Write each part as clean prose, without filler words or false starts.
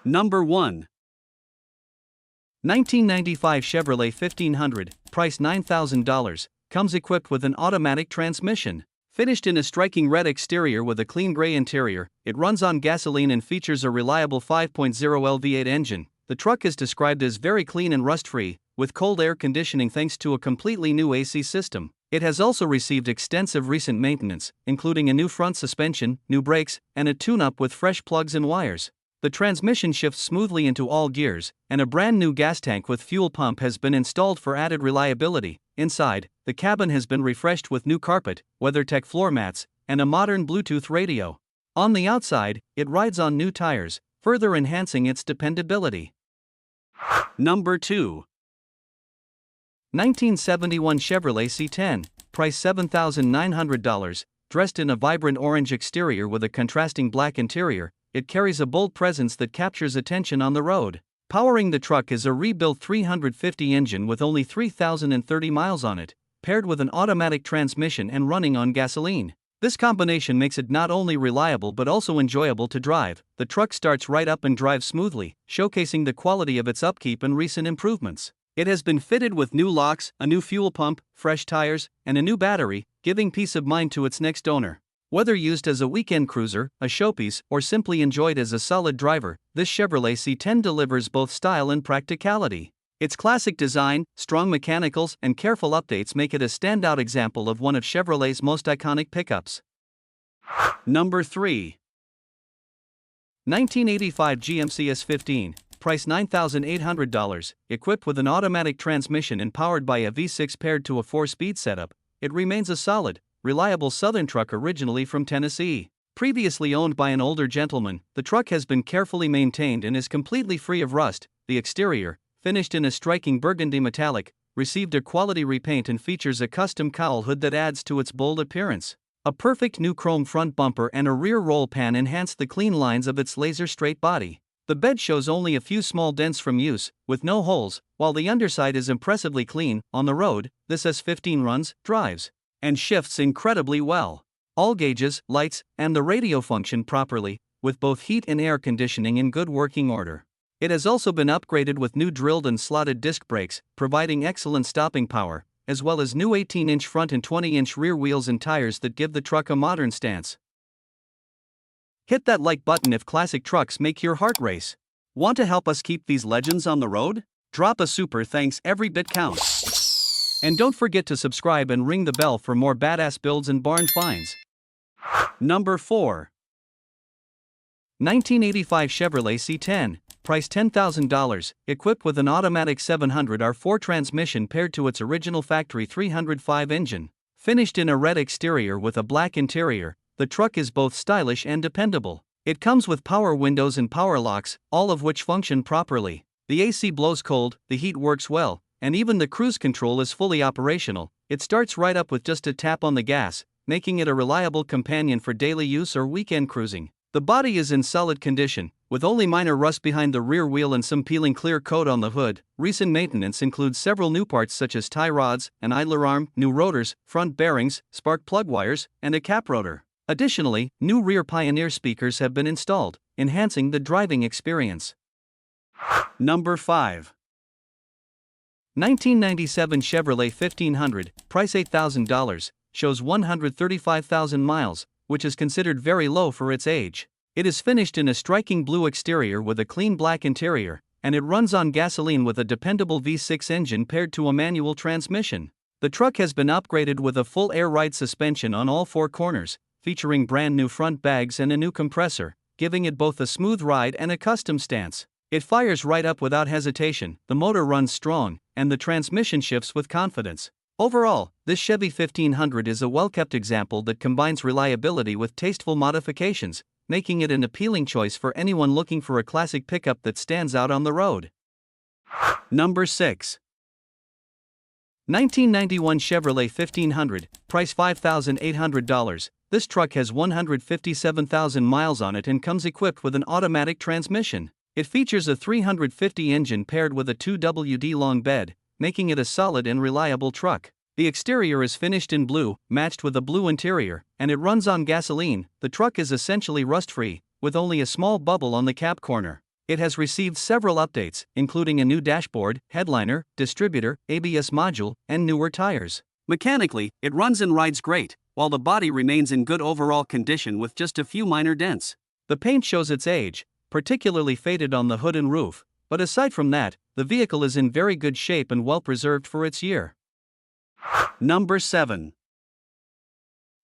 Number 1. 1995 Chevrolet 1500, price $9,000, comes equipped with an automatic transmission. Finished in a striking red exterior with a clean gray interior, it runs on gasoline and features a reliable 5.0L V8 engine. The truck is described as very clean and rust-free, with cold air conditioning thanks to a completely new AC system. It has also received extensive recent maintenance, including a new front suspension, new brakes, and a tune-up with fresh plugs and wires. The transmission shifts smoothly into all gears, and a brand new gas tank with fuel pump has been installed for added reliability. Inside, the cabin has been refreshed with new carpet, WeatherTech floor mats, and a modern Bluetooth radio. On the outside, it rides on new tires, further enhancing its dependability. Number 2. 1971 Chevrolet C10, price $7,900, dressed in a vibrant orange exterior with a contrasting black interior. It carries a bold presence that captures attention on the road. Powering the truck is a rebuilt 350 engine with only 3,030 miles on it, paired with an automatic transmission and running on gasoline. This combination makes it not only reliable but also enjoyable to drive. The truck starts right up and drives smoothly, showcasing the quality of its upkeep and recent improvements. It has been fitted with new locks, a new fuel pump, fresh tires, and a new battery, giving peace of mind to its next owner. Whether used as a weekend cruiser, a showpiece, or simply enjoyed as a solid driver, this Chevrolet C10 delivers both style and practicality. Its classic design, strong mechanicals, and careful updates make it a standout example of one of Chevrolet's most iconic pickups. Number 3. 1985 GMC S15, price $9,800, equipped with an automatic transmission and powered by a V6 paired to a 4-speed setup. It remains a solid, reliable Southern truck originally from Tennessee. Previously owned by an older gentleman, the truck has been carefully maintained and is completely free of rust. The exterior, finished in a striking burgundy metallic, received a quality repaint and features a custom cowl hood that adds to its bold appearance. A perfect new chrome front bumper and a rear roll pan enhance the clean lines of its laser-straight body. The bed shows only a few small dents from use, with no holes, while the underside is impressively clean. On the road, this S15 runs, drives, and shifts incredibly well. All gauges, lights, and the radio function properly, with both heat and air conditioning in good working order. It has also been upgraded with new drilled and slotted disc brakes, providing excellent stopping power, as well as new 18-inch front and 20-inch rear wheels and tires that give the truck a modern stance. Hit that like button if classic trucks make your heart race. Want to help us keep these legends on the road? Drop a super thanks, every bit counts. And don't forget to subscribe and ring the bell for more badass builds and barn finds. Number 4. 1985 Chevrolet C10, price $10,000, equipped with an automatic 700R4 transmission paired to its original factory 305 engine. Finished in a red exterior with a black interior, the truck is both stylish and dependable. It comes with power windows and power locks, all of which function properly. The AC blows cold, the heat works well, and even the cruise control is fully operational. It starts right up with just a tap on the gas, making it a reliable companion for daily use or weekend cruising. The body is in solid condition, with only minor rust behind the rear wheel and some peeling clear coat on the hood. Recent maintenance includes several new parts such as tie rods, an idler arm, new rotors, front bearings, spark plug wires, and a cap rotor. Additionally, new rear Pioneer speakers have been installed, enhancing the driving experience. Number 5. 1997 Chevrolet 1500, price $8,000, shows 135,000 miles, which is considered very low for its age. It is finished in a striking blue exterior with a clean black interior, and it runs on gasoline with a dependable V6 engine paired to a manual transmission. The truck has been upgraded with a full air ride suspension on all 4 corners, featuring brand new front bags and a new compressor, giving it both a smooth ride and a custom stance. It fires right up without hesitation, the motor runs strong, and the transmission shifts with confidence. Overall, this Chevy 1500 is a well-kept example that combines reliability with tasteful modifications, making it an appealing choice for anyone looking for a classic pickup that stands out on the road. Number 6. 1991 Chevrolet 1500, price $5,800. This truck has 157,000 miles on it and comes equipped with an automatic transmission. It features a 350 engine paired with a 2WD long bed, making it a solid and reliable truck. The exterior is finished in blue, matched with a blue interior, and it runs on gasoline. The truck is essentially rust-free, with only a small bubble on the cab corner. It has received several updates, including a new dashboard, headliner, distributor, ABS module, and newer tires. Mechanically, it runs and rides great, while the body remains in good overall condition with just a few minor dents. The paint shows its age, particularly faded on the hood and roof, but aside from that, the vehicle is in very good shape and well preserved for its year. Number 7.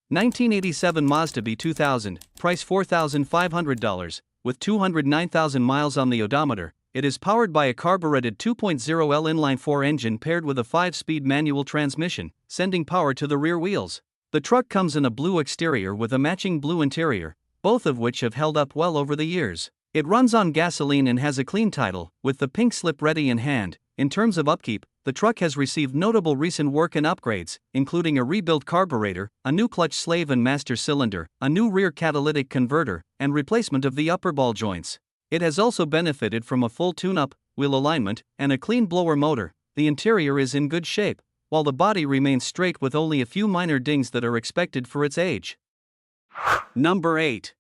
1987 Mazda B2000, price $4,500, with 209,000 miles on the odometer. It is powered by a carbureted 2.0L inline-4 engine paired with a 5-speed manual transmission, sending power to the rear wheels. The truck comes in a blue exterior with a matching blue interior, both of which have held up well over the years. It runs on gasoline and has a clean title, with the pink slip ready in hand. In terms of upkeep, the truck has received notable recent work and upgrades, including a rebuilt carburetor, a new clutch slave and master cylinder, a new rear catalytic converter, and replacement of the upper ball joints. It has also benefited from a full tune-up, wheel alignment, and a clean blower motor. The interior is in good shape, while the body remains straight with only a few minor dings that are expected for its age. Number 8.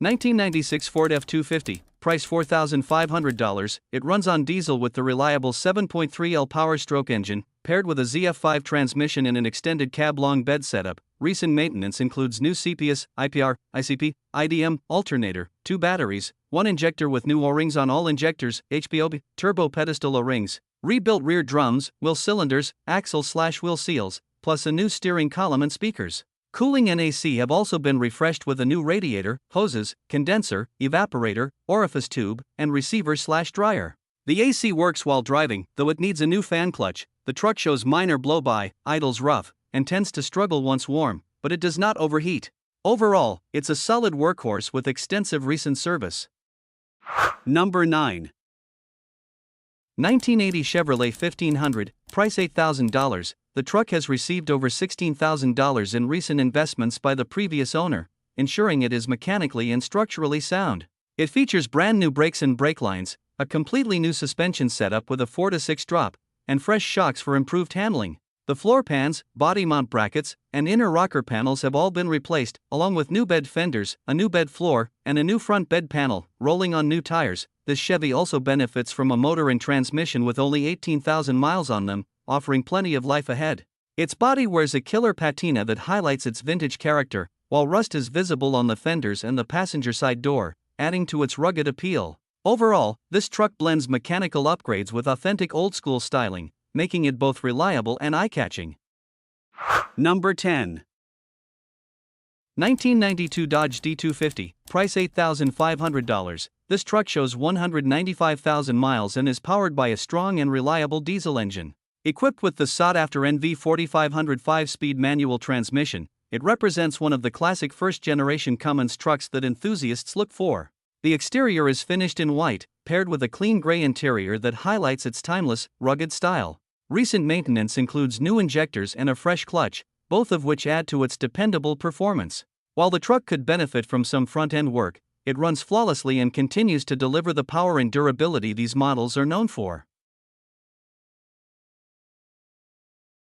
1996 Ford F250, price $4,500. It runs on diesel with the reliable 7.3L Power-Stroke engine, paired with a ZF5 transmission and an extended cab-long bed setup. Recent maintenance includes new CPS, IPR, ICP, IDM, alternator, 2 batteries, 1 injector with new O-rings on all injectors, HPOB, turbo pedestal O-rings, rebuilt rear drums, wheel cylinders, axle/wheel seals, plus a new steering column and speakers. Cooling and AC have also been refreshed with a new radiator, hoses, condenser, evaporator, orifice tube, and receiver/dryer. The AC works while driving, though it needs a new fan clutch. The truck shows minor blow-by, idles rough, and tends to struggle once warm, but it does not overheat. Overall, it's a solid workhorse with extensive recent service. Number 9. 1980 Chevrolet 1500, price $8,000. The truck has received over $16,000 in recent investments by the previous owner, ensuring it is mechanically and structurally sound. It features brand new brakes and brake lines, a completely new suspension setup with a 4-to-6 drop, and fresh shocks for improved handling. The floor pans, body mount brackets, and inner rocker panels have all been replaced, along with new bed fenders, a new bed floor, and a new front bed panel. Rolling on new tires, this Chevy also benefits from a motor and transmission with only 18,000 miles on them, offering plenty of life ahead. Its body wears a killer patina that highlights its vintage character, while rust is visible on the fenders and the passenger side door, adding to its rugged appeal. Overall, this truck blends mechanical upgrades with authentic old-school styling, making it both reliable and eye-catching. Number 10. 1992 Dodge D250, price $8,500. This truck shows 195,000 miles and is powered by a strong and reliable diesel engine. Equipped with the sought-after NV4500 5-speed manual transmission, it represents one of the classic first-generation Cummins trucks that enthusiasts look for. The exterior is finished in white, paired with a clean gray interior that highlights its timeless, rugged style. Recent maintenance includes new injectors and a fresh clutch, both of which add to its dependable performance. While the truck could benefit from some front-end work, it runs flawlessly and continues to deliver the power and durability these models are known for.